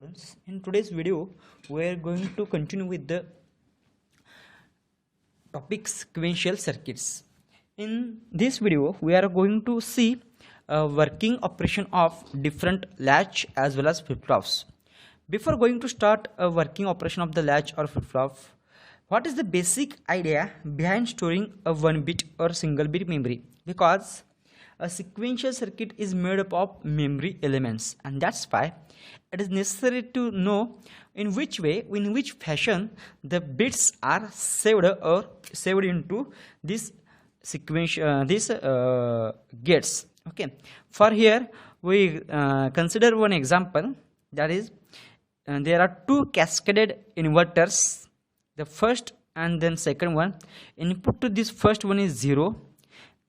Friends, in today's video, we are going to continue with the topic sequential circuits. In this video, we are going to see a working operation of different latch as well as flip-flops. Before going to start a working operation of the latch or flip-flop, what is the basic idea behind storing a 1-bit or single bit memory? Because a sequential circuit is made up of memory elements, and that's why it is necessary to know in which way, in which fashion the bits are saved or saved into this sequential gates. Okay, for here we consider one example, that is there are two cascaded inverters, the first and then second one. Input to this first one is 0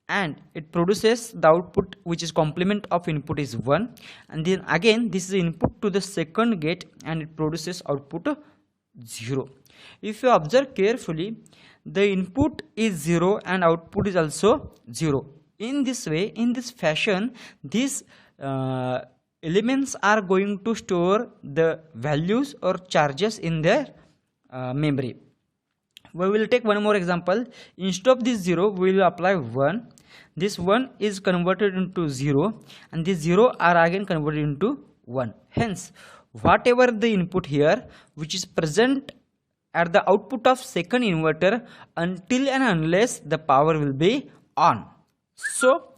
and it produces the output which is complement of input is 1, and then again this is input to the second gate and it produces output 0. If you observe carefully, the input is 0 and output is also 0. In this way, in this fashion, these elements are going to store the values or charges in their memory. We will take one more example. Instead of this 0, we will apply 1. This 1 is converted into 0 and this 0 are again converted into 1. Hence, whatever the input here which is present at the output of second inverter until and unless the power will be on. So,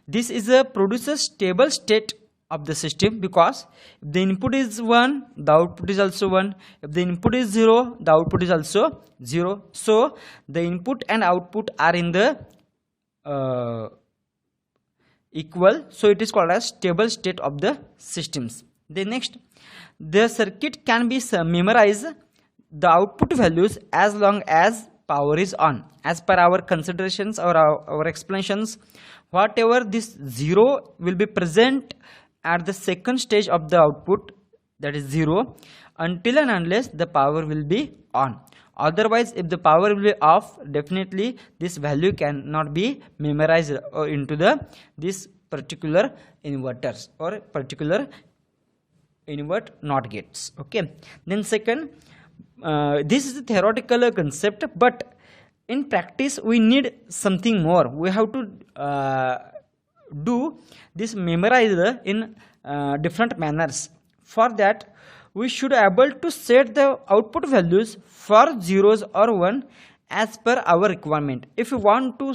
this is a produces stable state of the system, because if the input is 1, the output is also 1. If the input is 0, the output is also 0. So, the input and output are in the equal. So, it is called as stable state of the systems. Then next, the circuit can be memorized the output values as long as power is on. As per our considerations or our explanations, whatever this 0 will be present at the second stage of the output, that is 0, until and unless the power will be on. Otherwise, if the power will be off, definitely this value cannot be memorized or into the this particular inverters or particular invert NOT gates. Okay. Then second, this is a theoretical concept, but in practice we need something more. We have to do this memorize in different manners. For that, we should able to set the output values for zeros or 1 as per our requirement. If we want to,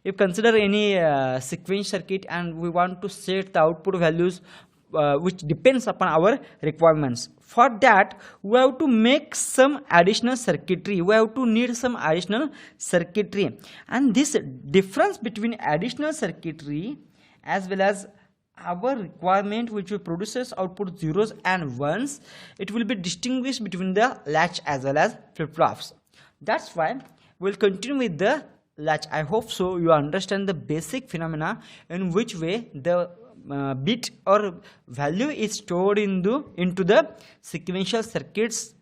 if consider any sequence circuit and we want to set the output values which depends upon our requirements, for that we have to make some additional circuitry, we have to need some additional circuitry, and this difference between additional circuitry as well as our requirement which will produces output zeros and ones, it will be distinguished between the latch as well as flip-flops. That's why we'll continue with the latch. I hope so you understand the basic phenomena in which way the bit or value is stored into the sequential circuits,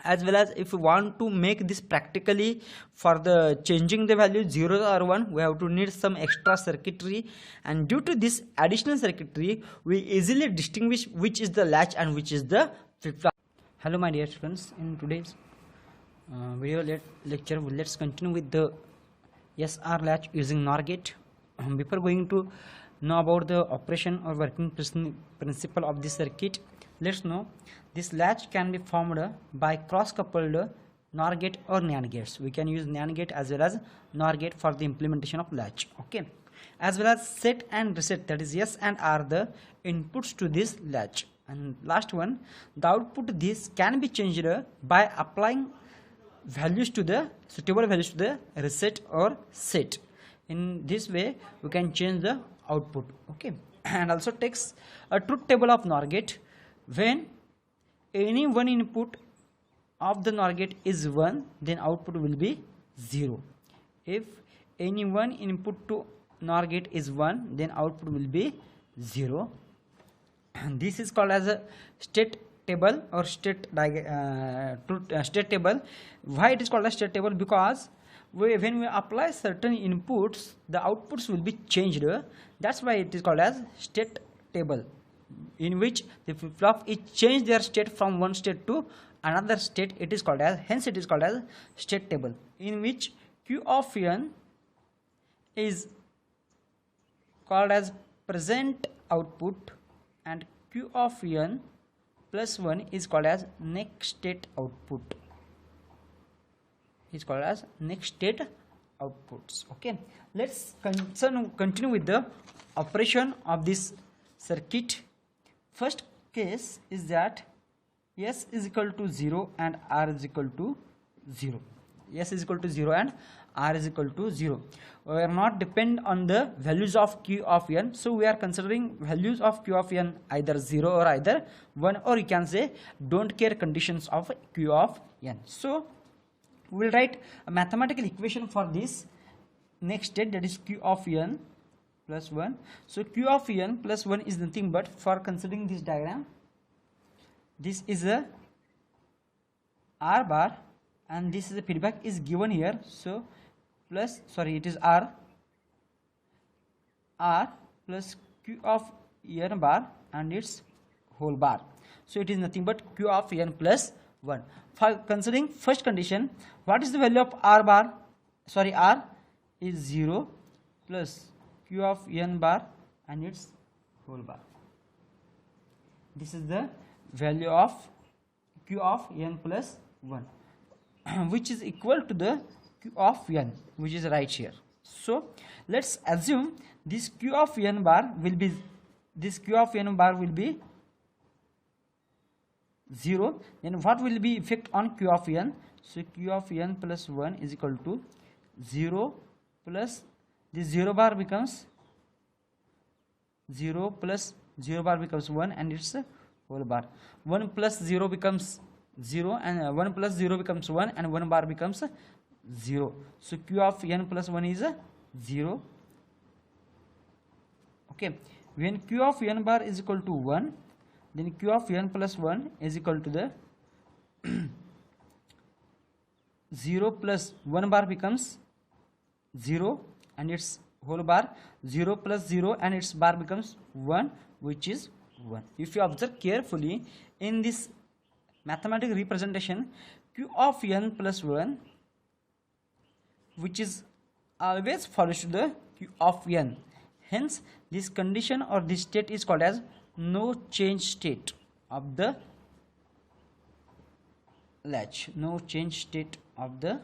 as well as if we want to make this practically for the changing the value 0 or 1, we have to need some extra circuitry, and due to this additional circuitry we easily distinguish which is the latch and which is the flip-flop. Hello my dear friends, in today's video lecture let's continue with the SR latch using NOR gate. Before going to know about the operation or working principle of this circuit, let's know this latch can be formed by cross-coupled NOR gate or NAND gates. We can use NAND gate as well as NOR gate for the implementation of latch. Okay, as well as set and reset, that is S and R the inputs to this latch. And last one, the output this can be changed by applying values to the suitable values to the reset or set. In this way we can change the output. Okay, and also takes a truth table of NOR gate. When any one input of the NOR gate is 1, then output will be 0. If any one input to NOR gate is 1, then output will be 0. And this is called as a state table or state table. Why it is called a state table? Because when we apply certain inputs, the outputs will be changed. That's why it is called as state table. in which the flip-flop is change their state from one state to another state, it is called as, hence it is called as state table, in which Q of n is called as present output and Q of n plus 1 is called as next state output, is called as next state outputs. Okay, let's continue with the operation of this circuit. First case is that S is equal to 0 and R is equal to 0. S is equal to 0 and R is equal to 0. We are not depend on the values of Q of n, so we are considering values of Q of n either 0 or either 1, or you can say don't care conditions of Q of n. So we will write a mathematical equation for this next state, that is Q of n plus 1. So Q of n plus 1 is nothing but, for considering this diagram, this is a R bar and this is a feedback is given here, so plus, sorry, it is R plus Q of n bar and its whole bar, so it is nothing but Q of n plus 1. For considering first condition, what is the value of R bar? Sorry, R is 0 plus Q of n bar and its whole bar. This is the value of Q of n plus 1, which is equal to the Q of n, which is right here. So let's assume this Q of n bar will be, this Q of n bar will be 0, then what will be effect on Q of n? So Q of n plus 1 is equal to 0 plus this 0 bar becomes 0 plus 0 bar becomes 1 and its whole bar. 1 plus 0 becomes 0 and 1 plus 0 becomes 1 and 1 bar becomes 0. So Q of n plus 1 is 0. Okay, when Q of n bar is equal to 1, then Q of n plus 1 is equal to the 0 plus 1 bar becomes 0 and its whole bar, 0 plus 0 and its bar becomes 1, which is 1. If you observe carefully in this mathematical representation, Q of n plus 1, which is always follows to the Q of n, hence this condition or this state is called as no change state of the latch, no change state of the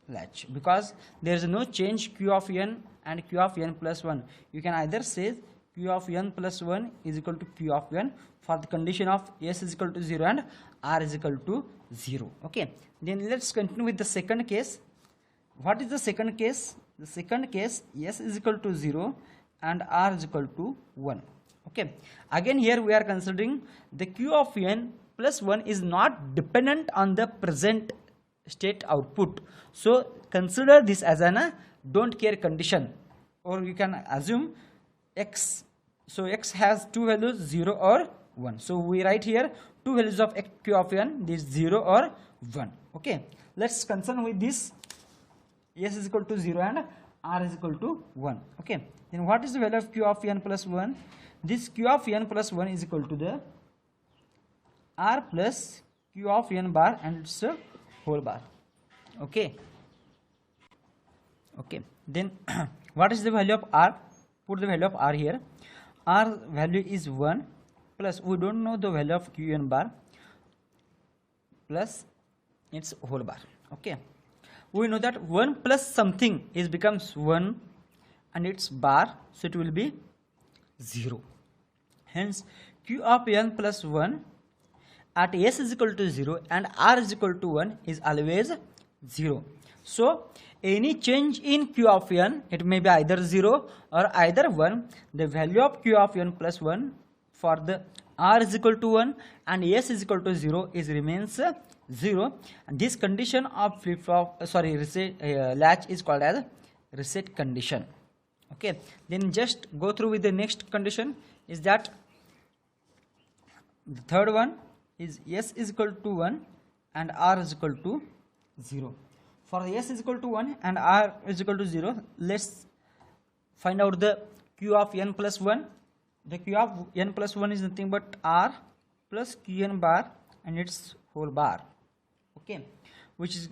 latch, because there is no change Q of n and Q of n plus 1. You can either say Q of n plus 1 is equal to Q of n for the condition of S is equal to 0 and R is equal to 0. Okay, then let's continue with the second case. What is the second case? The second case, S is equal to 0 and R is equal to 1. Okay, again here we are considering the Q of n plus 1 is not dependent on the present state output. So consider this as an don't care condition, or you can assume X. So X has two values, 0 or 1. So we write here two values of Q of n, this 0 or 1. Okay, let's concern with this S is equal to 0 and R is equal to 1. Okay, then what is the value of Q of n plus 1? This Q of n plus 1 is equal to the R plus Q of n bar and its whole bar. Okay, okay, then what is the value of R? Put the value of R here. R value is 1 plus, we don't know the value of Q n bar, plus its whole bar. Okay, we know that 1 plus something is becomes 1 and its bar, so it will be 0. Hence Q of n plus 1 at S is equal to 0 and R is equal to 1 is always 0. So any change in Q of n, it may be either 0 or either 1. The value of Q of n plus 1 for the R is equal to 1 and S is equal to 0 is remains 0, and this condition of flip-flop reset latch is called as reset condition. Okay, then just go through with the next condition. Is that the third one is S is equal to 1 and R is equal to 0. For S is equal to 1 and R is equal to 0, let's find out the Q of n plus 1. the q of n plus 1 is nothing but r plus qn bar and its whole bar. Okay, which is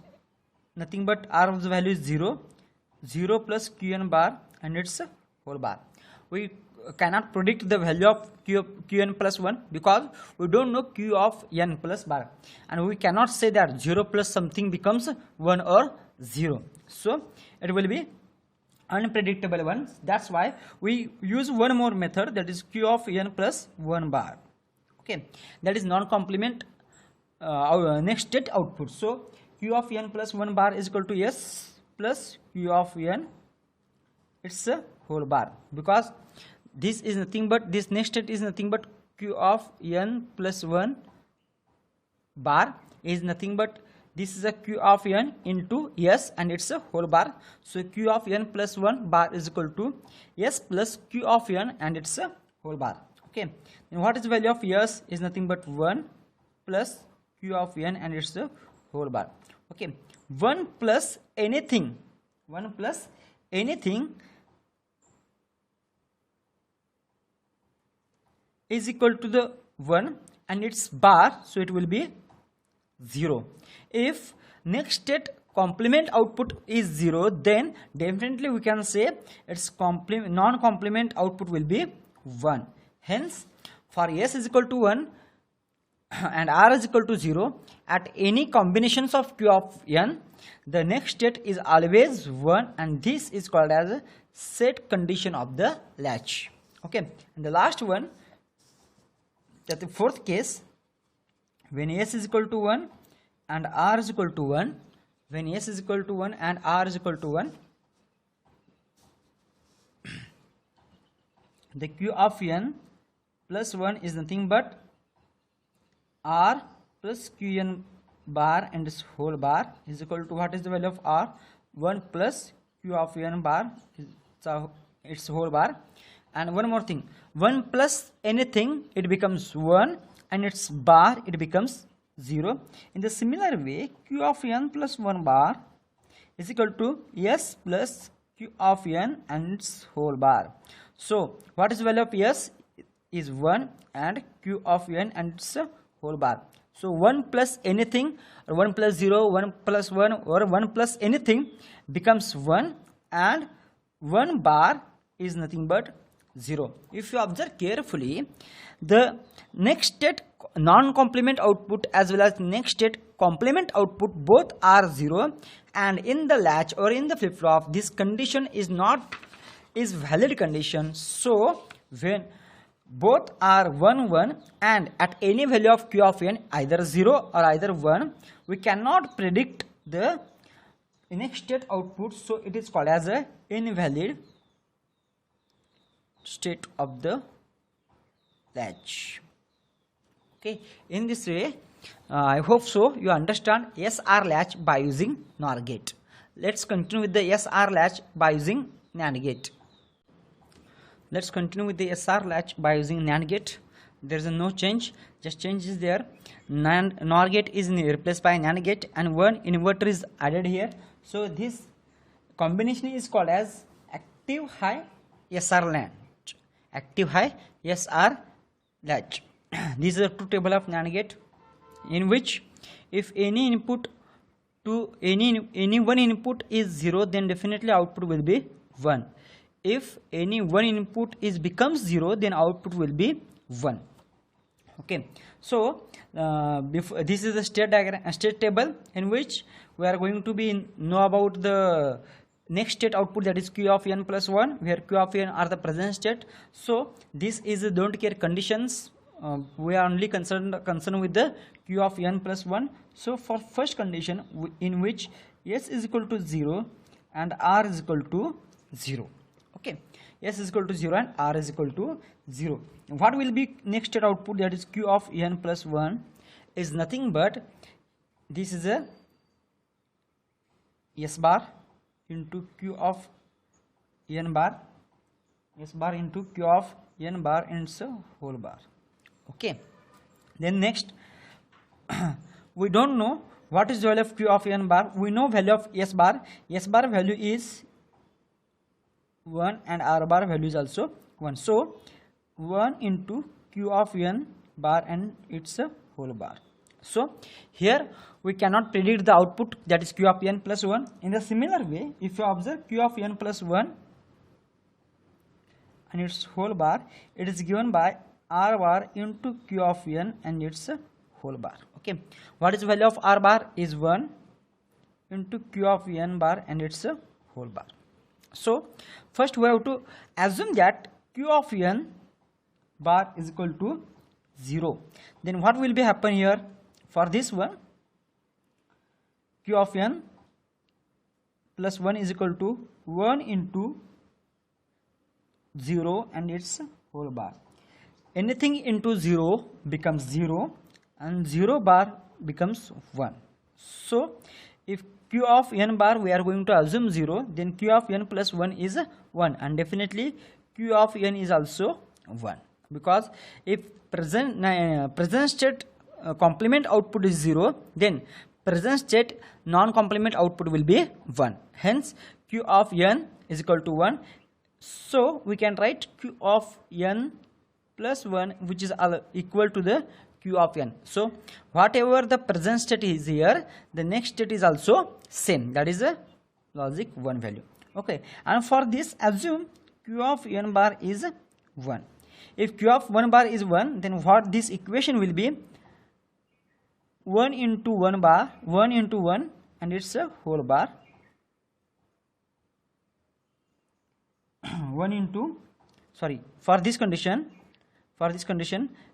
nothing but r of the value is 0, 0 plus qn bar and its whole bar. We cannot predict the value of qn plus 1 because we don't know q of n plus bar, and we cannot say that 0 plus something becomes 1 or 0. So it will be unpredictable ones. That's why we use one more method, that is q of n plus 1 bar. Okay, that is non-complement our next state output. So q of n plus 1 bar is equal to s plus q of n its a whole bar, because this is nothing but, this next state is nothing but q of n plus 1 bar is nothing but, this is a q of n into s and it's a whole bar. So q of n plus 1 bar is equal to s plus q of n and it's a whole bar. Okay, and what is the value of s is nothing but 1 plus q of n and it's a whole bar. Okay, 1 plus anything, 1 plus anything is equal to the 1 and its bar, so it will be 0. If next state complement output is 0, then definitely we can say its non-complement output will be 1. Hence, for s is equal to 1 and r is equal to 0, at any combinations of q of n, the next state is always 1, and this is called as a set condition of the latch. Okay, and the last one, that the fourth case, when s is equal to 1 and r is equal to 1, when s is equal to 1 and r is equal to 1, the q of n plus 1 is nothing but r plus qn bar and its whole bar is equal to, what is the value of r? 1 plus q of n bar its whole bar. And one more thing, 1 plus anything, it becomes 1 and its bar it becomes 0. In the similar way, q of n plus 1 bar is equal to s plus q of n and its whole bar. So what is the value of s is 1 and q of n and its whole bar. So 1 plus anything, or 1 plus 0, 1 plus 1 or 1 plus anything becomes 1 and 1 bar is nothing but 0. If you observe carefully, the next state non-complement output as well as next state complement output both are 0, and in the latch or in the flip-flop this condition is valid condition. So when both are 1 1 and at any value of q of n, either 0 or either 1, we cannot predict the next state output, so it is called as a invalid state of the latch. Okay, in this way I hope so you understand SR latch by using NOR gate. Let's continue with the SR latch by using NAND gate. Let's continue with the SR latch by using NAND gate. There is no change, just change is there. NOR gate is replaced by NAND gate and one inverter is added here. So this combination is called as active high SR latch. Active high SR latch. This is a truth table of NAND gate, in which if any input to any one input is 0, then definitely output will be 1. If any one input becomes 0, then output will be 1. Okay, so this is the state diagram, state table, in which we are going to be know about the next state output, that is q of n plus 1, where q of n are the present state. So this is the don't care conditions. We are only concerned with the q of n plus 1. So for first condition, in which s is equal to 0 and r is equal to 0. Okay, s is equal to 0 and r is equal to 0. What will be next state output, that is q of n plus 1 is nothing but, this is a s bar into q of n bar, s bar into q of n bar and so whole bar. Okay, then next we don't know what is the value of q of n bar. We know value of s bar. S bar value is 1 and r bar value is also 1. So 1 into q of n bar and its a whole bar. So here we cannot predict the output, that is q of n plus 1. In the similar way, if you observe q of n plus 1 and its whole bar, it is given by r bar into q of n and its whole bar. Okay, what is the value of r bar? Is 1 into q of n bar and its whole bar. So first we have to assume that q of n bar is equal to 0. Then what will be happen here? For this one, q of n plus 1 is equal to 1 into 0 and its whole bar. Anything into 0 becomes 0 and 0 bar becomes 1. So if q of n bar we are going to assume 0, then q of n plus 1 is 1, and definitely q of n is also 1, because if present state complement output is 0, then present state non-complement output will be 1. Hence q of n is equal to 1. So we can write q of n plus 1, which is equal to the q of n. So whatever the present state is here, the next state is also same, that is a logic 1 value. Okay, and for this assume q of n bar is 1. If q of 1 bar is 1, then what this equation will be? 1 into 1 bar, 1 into 1 and its a whole bar. 1 into, sorry, for this condition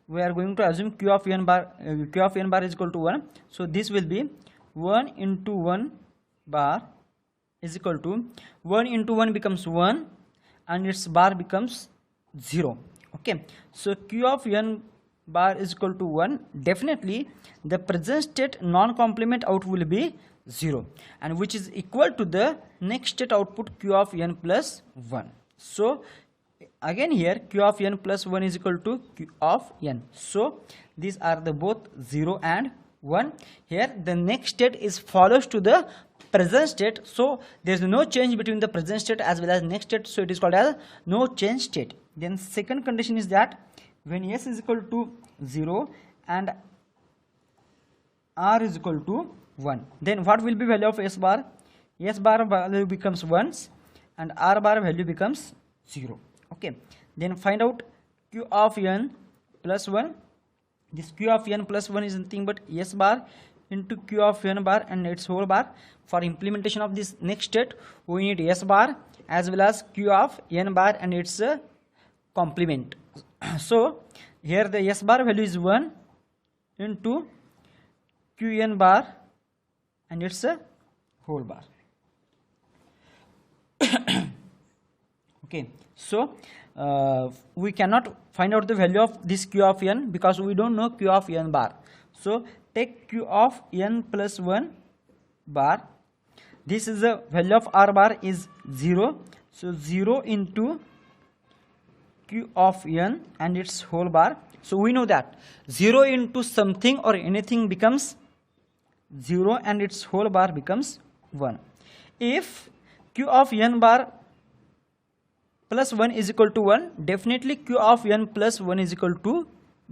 we are going to assume q of n bar is equal to 1. So this will be 1 into 1 bar is equal to 1 into 1 becomes 1 and its bar becomes 0. Okay, so q of n bar is equal to 1. Definitely the present state non-complement out will be 0, and which is equal to the next state output q of n plus 1. So again here q of n plus 1 is equal to q of n. So these are the both 0 and 1. Here the next state is follows to the present state, so there is no change between the present state as well as next state, so it is called as no change state. Then second condition is that when s is equal to 0 and r is equal to 1, then what will be value of s bar? S bar value becomes 1 and r bar value becomes 0. Okay, then find out q of n plus 1. This q of n plus 1 is nothing but s bar into q of n bar and its whole bar. For implementation of this next state, we need s bar as well as q of n bar and its complement. So here the s bar value is 1 into q n bar and its whole bar. Okay, so we cannot find out the value of this q of n because we don't know q of n bar. So take q of n plus 1 bar. This is the value of r bar is 0. So 0 into q of n and its whole bar. So we know that 0 into something or anything becomes 0 and its whole bar becomes 1. If q of n bar plus 1 is equal to 1, definitely q of n plus 1 is equal to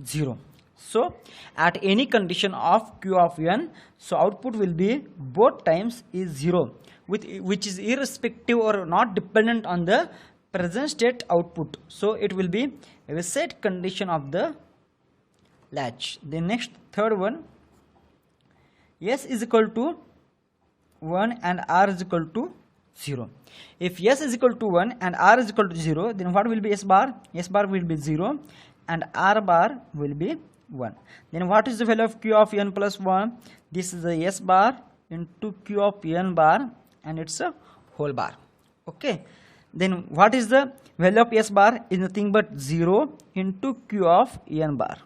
0. So at any condition of q of n, so output will be both times is 0, which is irrespective or not dependent on the present state output. So it will be a reset condition of the latch. The next third one, s is equal to 1 and r is equal to 0. If s is equal to 1 and r is equal to 0, then what will be s bar? S bar will be 0 and r bar will be 1. Then what is the value of q of n plus 1? This is the s bar into q of n bar and it's a whole bar. Okay, then what is the value of s bar? Is nothing but 0 into q of n bar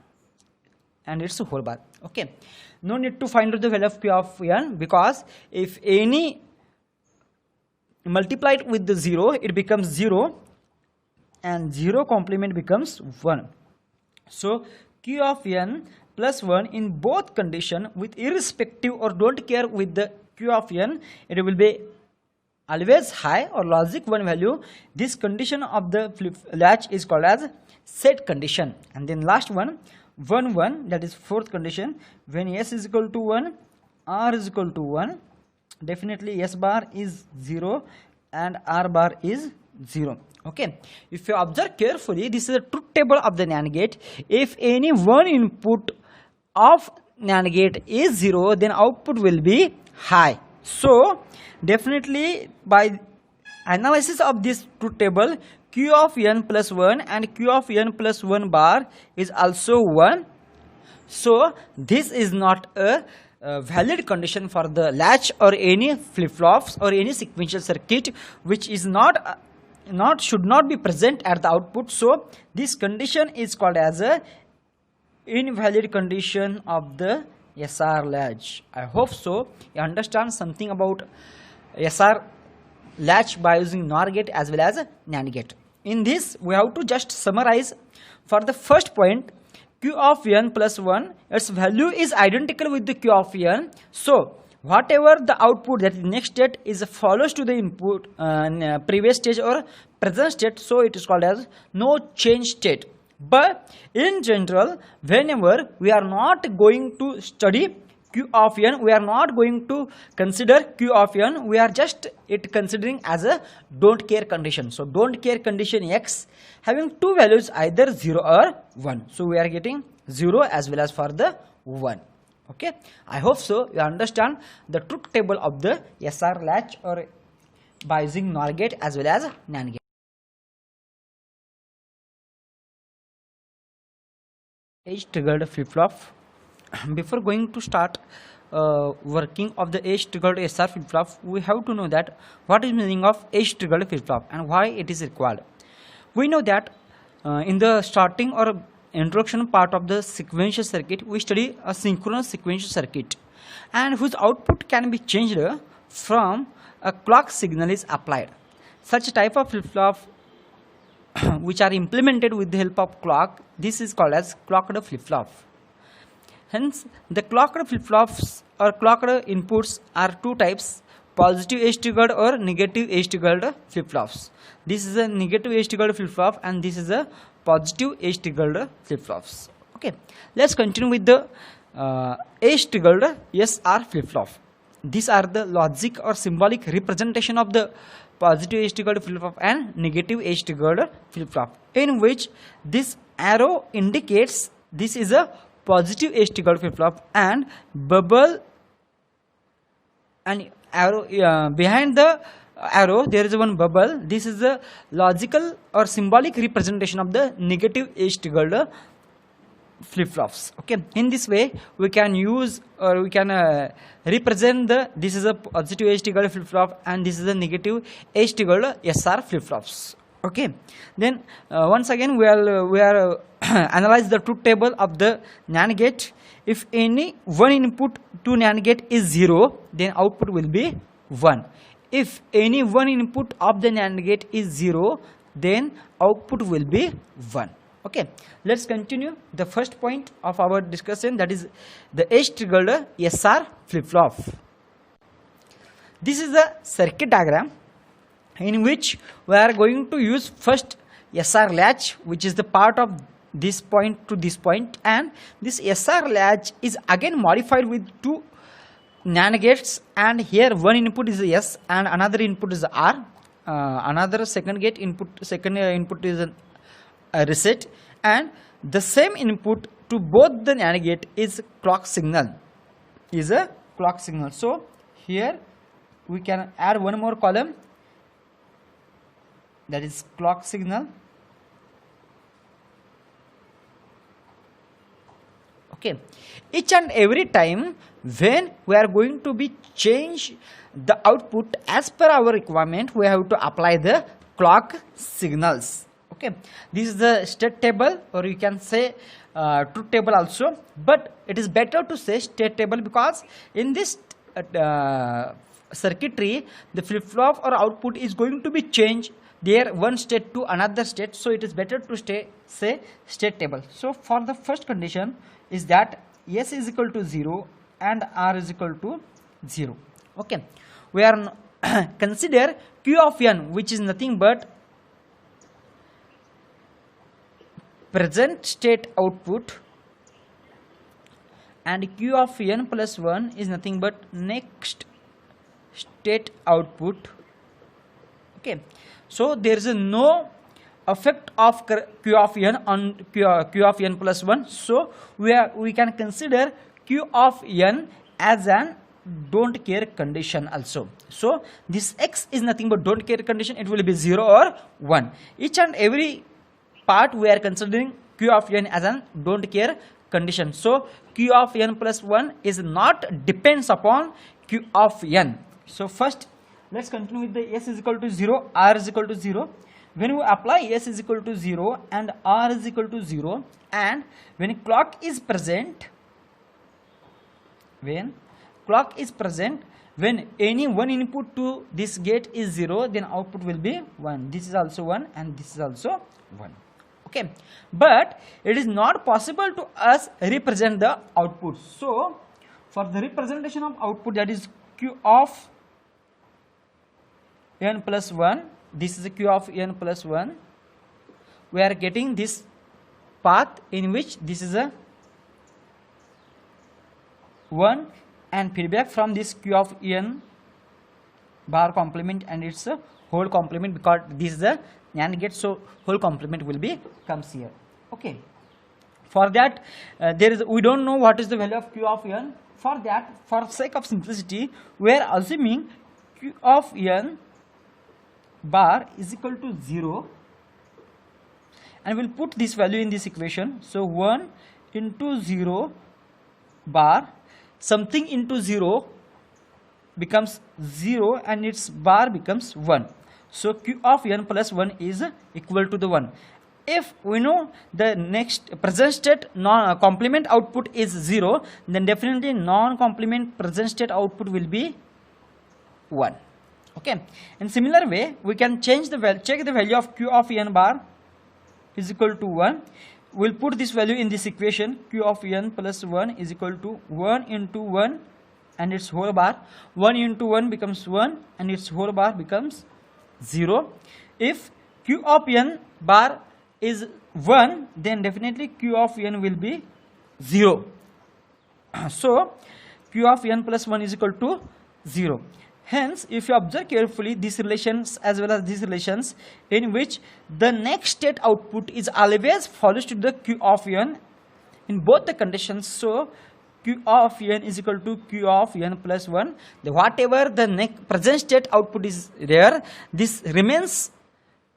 and it's a whole bar. Okay, no need to find out the value of q of n, because if any multiplied with the 0, it becomes 0 and 0 complement becomes 1. So q of n plus 1 in both condition with irrespective or don't care with the q of n, it will be always high or logic 1 value, this condition of the flip latch is called as set condition. And then last one 1 1, that is fourth condition. When s is equal to 1, r is equal to 1, definitely s bar is 0 and r bar is 0. Okay, if you observe carefully, this is a truth table of the NAND gate. If any one input of NAND gate is 0, then output will be high. So definitely by analysis of this truth table, q of n plus 1 and q of n plus 1 bar is also 1. So this is not a valid condition for the latch or any flip-flops or any sequential circuit which is should not be present at the output. So this condition is called as a invalid condition of the SR latch. I hope so you understand something about SR latch by using NOR gate as well as NAND gate. In this we have to just summarize. For the first point, q of n plus 1, its value is identical with the q of n. So whatever the output, that is next state, is follows to the input previous stage or present state, so it is called as no change state. But in general, whenever we are not going to study q of n, we are not going to consider q of n, we are just considering as a don't care condition. So don't care condition x having two values, either 0 or 1. So we are getting 0 as well as for the 1. Okay, I hope so you understand the truth table of the SR latch or by using NOR gate as well as NAND gate. Edge triggered flip-flop. Before going to start working of the edge triggered SR flip-flop, we have to know that what is meaning of edge triggered flip-flop and why it is required. We know that in the starting or introduction part of the sequential circuit, we study a synchronous sequential circuit and whose output can be changed from a clock signal is applied. Such type of flip-flop which are implemented with the help of clock, this is called as clocked flip-flop. Hence the clocked flip-flops or clocked inputs are two types: positive edge triggered or negative edge triggered flip-flops. This is a negative edge triggered flip-flop and this is a positive edge triggered flip-flops. Okay, let's continue with the edge triggered SR flip-flop. These are the logic or symbolic representation of the positive edge triggered flip-flop and negative edge triggered flip-flop, in which this arrow indicates this is a positive edge triggered flip-flop and bubble and arrow behind the arrow there is one bubble. This is a logical or symbolic representation of the negative edge triggered flip-flops. Okay, in this way we can use or we can represent the this is a positive edge triggered flip-flop and this is a negative edge triggered SR flip-flops. Okay, then once again we are analyze the truth table of the NAND gate. If any one input to NAND gate is 0, then output will be 1. If any one input of the NAND gate is 0, then output will be 1. Okay, let's continue the first point of our discussion, that is the edge triggered SR flip-flop. This is the circuit diagram in which we are going to use first SR latch, which is the part of this point to this point, and this SR latch is again modified with two NAND gates, and here one input is S and another input is R. Another second gate input, second input is a reset, and the same input to both the NAND gate is clock signal, is a clock signal. So here we can add one more column, that is clock signal. Okay, each and every time when we are going to be change the output as per our requirement, we have to apply the clock signals. Okay, this is the state table, or you can say truth table also, but it is better to say state table because in this circuitry the flip-flop or output is going to be changed there one state to another state, so it is better to say state table. So for the first condition is that S is equal to 0 and R is equal to 0. Okay, we are consider Q of n, which is nothing but present state output, and Q of n plus 1 is nothing but next state output. Okay, so there is no effect of Q of n on Q of n plus 1, so we can consider Q of n as an don't care condition also. So this x is nothing but don't care condition, it will be 0 or 1. Each and every part we are considering Q of n as an don't care condition. So Q of n plus 1 is not depends upon Q of n. So first let's continue with the s is equal to 0, r is equal to 0. When we apply s is equal to 0 and r is equal to 0, and when clock is present, when any one input to this gate is 0, then output will be 1. This is also 1 and this is also 1. Okay, but it is not possible to us represent the output. So for the representation of output, that is Q of n plus 1, this is a Q of n plus 1, we are getting this path in which this is a 1 and feedback from this Q of n bar complement and its a whole complement, because this is a NAND gate, so whole complement will be comes here. Okay, for that we don't know what is the value of Q of n. For that, for sake of simplicity, we are assuming Q of n bar is equal to 0, and we'll put this value in this equation. So 1 into 0 bar, something into 0 becomes 0 and its bar becomes 1. So Q of n plus 1 is equal to the 1. If we know the next present state complement output is 0, then definitely non-complement present state output will be 1. Okay, in similar way we can change the value, check the value of Q of n bar is equal to 1. We'll put this value in this equation. Q of n plus 1 is equal to 1 into 1 and its whole bar. 1 into 1 becomes 1 and its whole bar becomes 0. If Q of n bar is 1, then definitely Q of n will be 0. So Q of n plus 1 is equal to 0. Hence, if you observe carefully these relations as well as these relations, in which the next state output is always follows to the Q of n in both the conditions. So Q of n is equal to Q of n plus 1. Whatever the present state output is there, this remains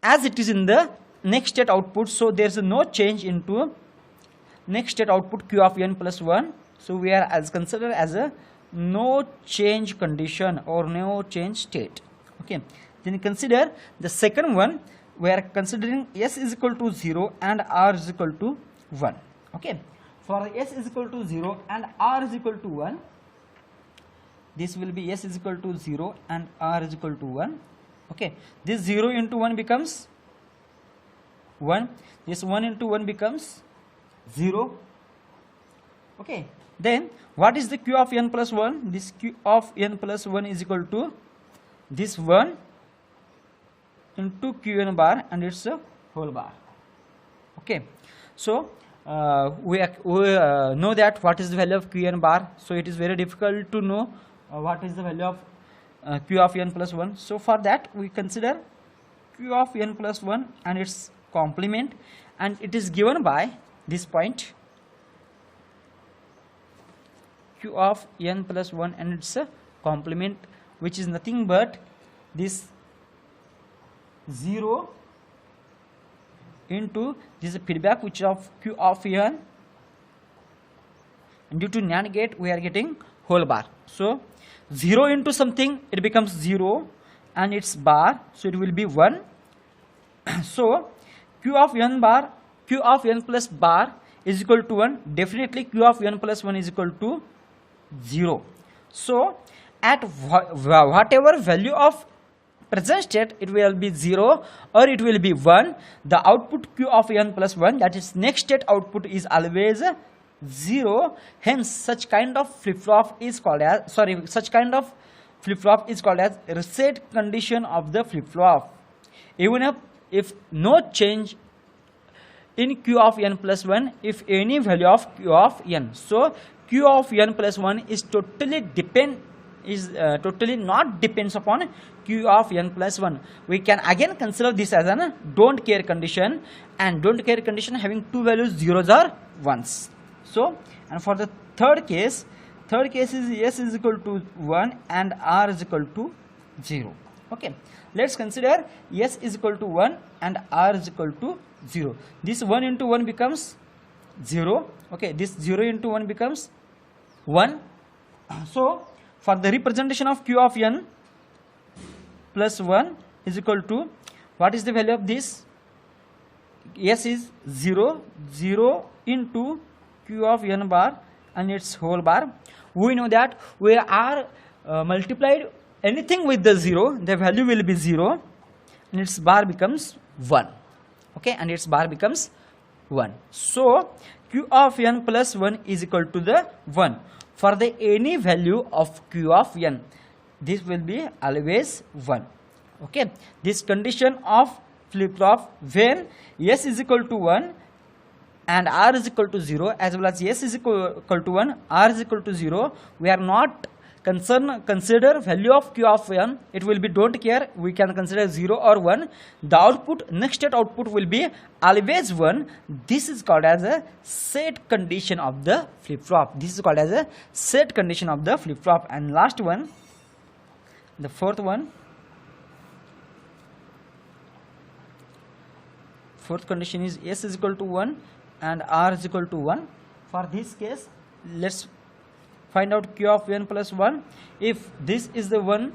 as it is in the next state output. So there is no change into next state output Q of n plus 1. So we are as considered as a no change condition or no change state. Okay, then consider the second one. We are considering s is equal to 0 and r is equal to 1. Okay, for s is equal to 0 and r is equal to 1, this will be s is equal to 0 and r is equal to 1. Okay, this 0 into 1 becomes 1, this 1 into 1 becomes 0. Okay, then what is the Q of n plus 1? This Q of n plus 1 is equal to this 1 into Qn bar and its a whole bar. Okay, so we know that what is the value of Qn bar. So it is very difficult to know what is the value of Q of n plus 1. So for that we consider Q of n plus 1 and its complement, and it is given by this point Q of n plus 1 and its a complement, which is nothing but this 0 into this feedback which of Q of n, and due to NAND gate we are getting whole bar. So 0 into something, it becomes 0 and its bar, so it will be 1. So Q of n bar, Q of n plus bar is equal to 1. Definitely Q of n plus 1 is equal to 0. So at whatever value of present state, it will be 0 or it will be 1. The output Q of n plus 1, that is next state output, is always 0. Hence such kind of flip flop is called as, such kind of flip-flop is called as reset condition of the flip-flop. Even if no change in q of n plus 1 if any value of q of n. So q of n plus 1 is totally not depends upon q of n plus 1. We can again consider this as an don't care condition, and don't care condition having two values, zeros or ones. So, and for the third case is s is equal to 1 and r is equal to 0. Okay, let's consider s is equal to 1 and r is equal to 0. This 1 into 1 becomes 0. Okay, this 0 into 1 becomes 1. So for the representation of q of n plus 1 is equal to, what is the value of this? S is 0 into q of n bar and its whole bar. We know that we are multiplied anything with the 0, the value will be 0 and its bar becomes 1. Okay, and its bar becomes 1. So q of n plus 1 is equal to the 1 for the any value of q of n. This will be always 1. Okay, this condition of flip-flop when s is equal to 1 and r is equal to 0, as well as s is equal to 1, r is equal to 0, we are not consider value of q of n. It will be don't care, we can consider 0 or 1. The output, next state output will be always 1. This is called as a set condition of the flip-flop. This is called as a set condition of the flip-flop. And last one, the fourth condition is s is equal to 1 and r is equal to 1. For this case, let's find out q of n plus 1. If this is the 1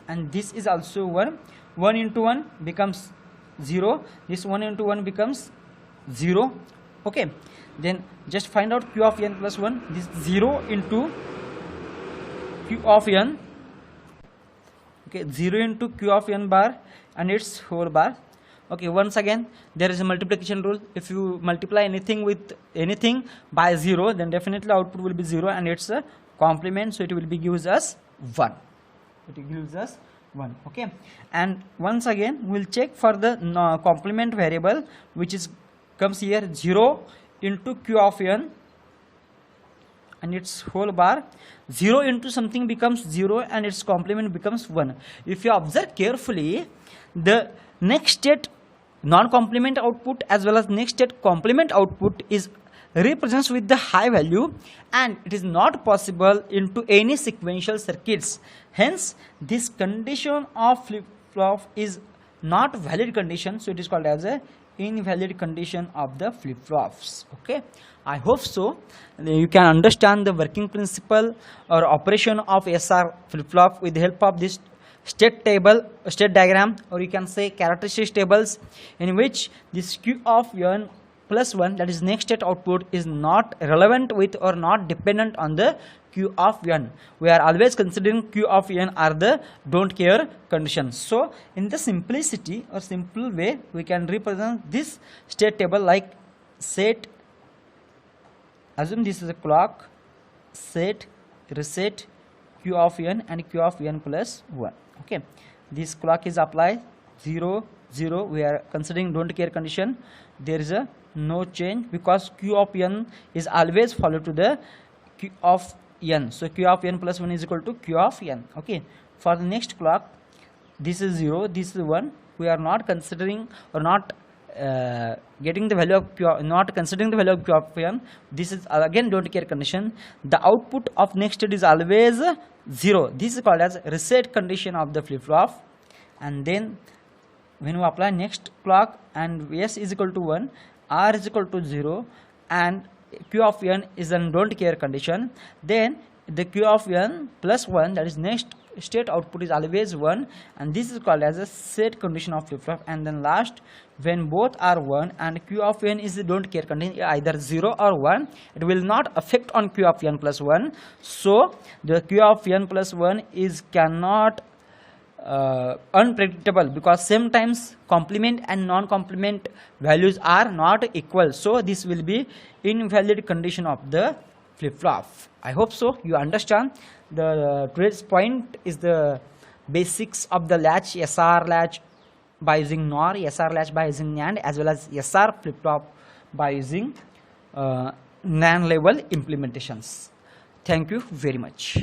and this is also 1, 1 into 1 becomes 0, this 1 into 1 becomes 0. Okay, then just find out q of n plus 1. This 0 into q of n, okay, 0 into q of n bar and its whole bar. Okay, once again there is a multiplication rule. If you multiply anything with anything by 0, then definitely output will be 0 and it's a complement, so it will be gives us 1. It gives us 1. Okay, and once again we'll check for the complement variable, which is comes here 0 into q of n and its whole bar. 0 into something becomes 0 and its complement becomes 1. If you observe carefully, the next state non-complement output as well as next state complement output is represents with the high value, and it is not possible into any sequential circuits. Hence this condition of flip-flop is not valid condition, so it is called as a invalid condition of the flip-flops. Okay, I hope so you can understand the working principle or operation of SR flip-flop with the help of this state diagram, or you can say characteristics tables, in which this q of n plus 1, that is next state output, is not relevant with or not dependent on the q of n. We are always considering q of n are the don't care conditions. So in the simplicity or simple way, we can represent this state table like set, assume this is a clock, set, reset, q of n and q of n plus 1. Okay, this clock is applied 0 0, we are considering don't care condition. There is a no change because q of n is always follow to the q of n. So q of n plus 1 is equal to q of n. Okay, for the next clock, this is 0, this is 1. We are not considering or not getting the value of q, not considering the value of q of n. This is again don't care condition. The output of next state is always 0. This is called as reset condition of the flip-flop. And then when we apply next clock and s is equal to 1, r is equal to 0 and q of n is a don't care condition, then the q of n plus 1, that is next state output, is always 1, and this is called as a set condition of flip-flop. And then last, when both are 1 and q of n is a don't care condition, either 0 or 1, it will not affect on q of n plus 1. So the q of n plus 1 is cannot unpredictable, because sometimes complement and non-complement values are not equal. So this will be invalid condition of the flip-flop. I hope so you understand. The today's point is the basics of the latch, SR latch by using NOR, SR latch by using NAND, as well as SR flip-flop by using NAND level implementations. Thank you very much.